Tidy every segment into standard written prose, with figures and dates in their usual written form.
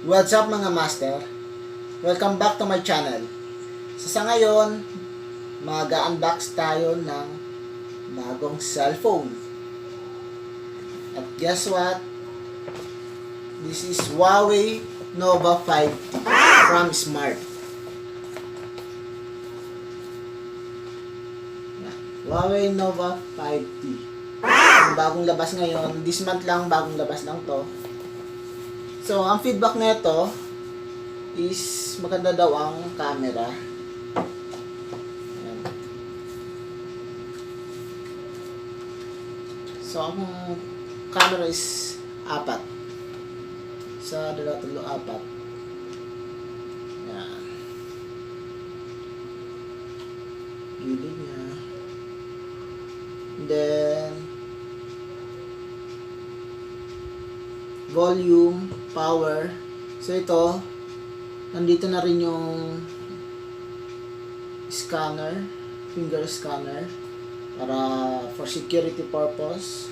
What's up mga master? Welcome back to my channel. Sa ngayon, mag-unbox tayo ng bagong cellphone. At guess what? This is HUAWEI Nova 5T from Smart. HUAWEI Nova 5T. Ang bagong labas ngayon. This month lang, bagong labas lang to. So, ang feedback nito is maganda daw ang camera. Ayan. So, ang camera is 4. Sa 2, 3, 4. Ayan. Gilid niya. And then, volume, power. So ito, nandito na rin yung scanner, finger scanner para for security purpose.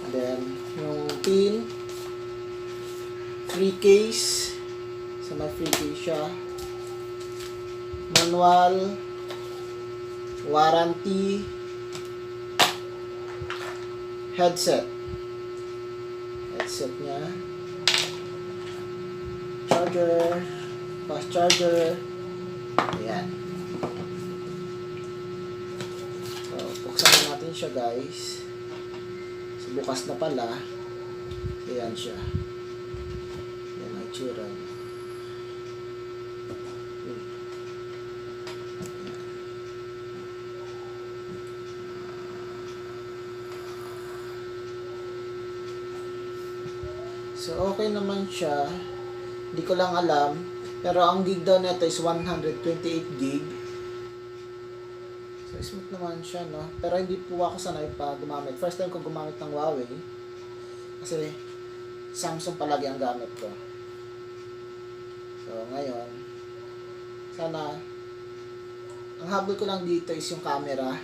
And then yung pin, free case. So may free case siya. Manual, warranty, headset niya, charger, fast charger. Ayan. So buksan na natin siya guys. So bukas na pala. Ayan siya. Ayan ang itsura niya. So, okay naman siya. Hindi ko lang alam. Pero ang gig daw nito is 128 gig. So, smooth naman siya, no? Pero hindi po ako sanay pa gumamit. First time ko gumamit ng HUAWEI. Kasi, Samsung palagi ang gamit ko. So, ngayon, sana, ang habol ko lang dito is yung camera.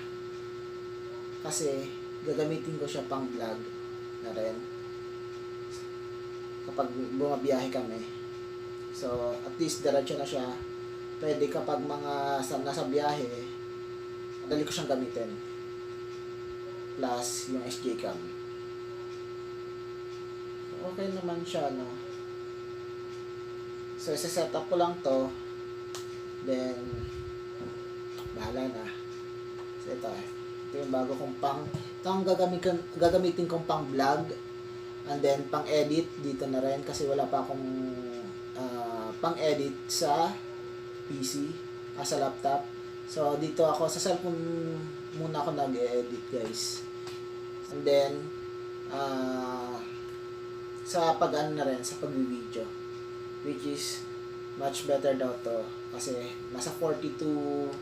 Kasi, gagamitin ko siya pang vlog na rin. Kapag bumabiyahe kami. So, at least diretso na siya. Pwede kapag mga nasa biyahe, madali ko siyang gamitin. Plus, yung SJ cam. So, okay naman siya, no? So, isa-set up ko lang to. Then, bahala na. So, ito yung bago kong ito ang gagamitin kong pang vlog. And then, pang-edit, dito na rin kasi wala pa akong pang-edit sa PC, sa laptop. So, dito ako, sa cellphone muna ako nag-edit, guys. And then, sa pag-ano na rin, sa pag-video. Which is, much better daw to. Kasi, nasa 42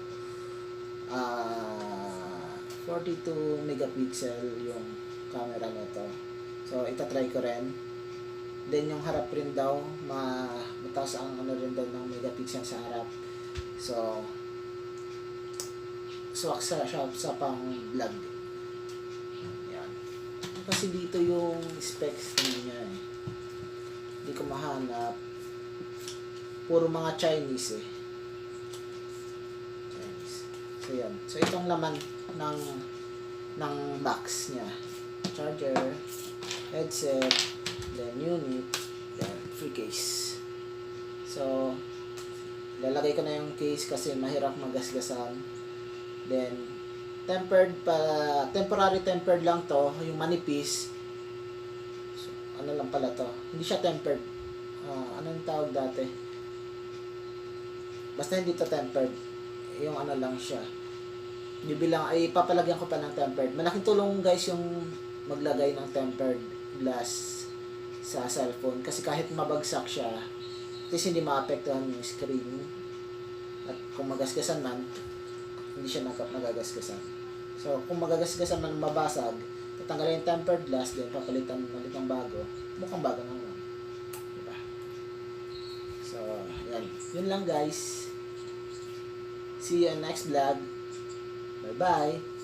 megapixel yung camera nito. So, itatry ko rin. Then, yung harap rin daw, mataas ang ano rin daw ng megapixel sa harap. So, swak siya sa pang vlog. Yan. Kasi dito yung specs niya eh. Hindi ko mahanap. Puro mga Chinese eh. Chinese. So, yan. So, itong laman ng box niya. Charger, headset, then unit, then free case. So, lalagay ko na yung case kasi mahirap magasgasan. Then, temporary tempered lang to, yung manipis. So, ano lang pala to? Hindi siya tempered. Ano yung tawag dati? Basta hindi to tempered. Yung ano lang siya. Yung bilang, ay papalagyan ko pa ng tempered. Malaking tulong guys yung maglagay ng tempered glass sa cellphone kasi kahit mabagsak siya at least hindi maapektuhan yung screen at kung magasgasan man hindi siya nagagasgasan. So kung magagasgasan man mabasag, tatanggalin yung tempered glass then papalitan ulit ng bago, mukhang bago naman, diba? So Yun lang guys. See you on next vlog. Bye bye.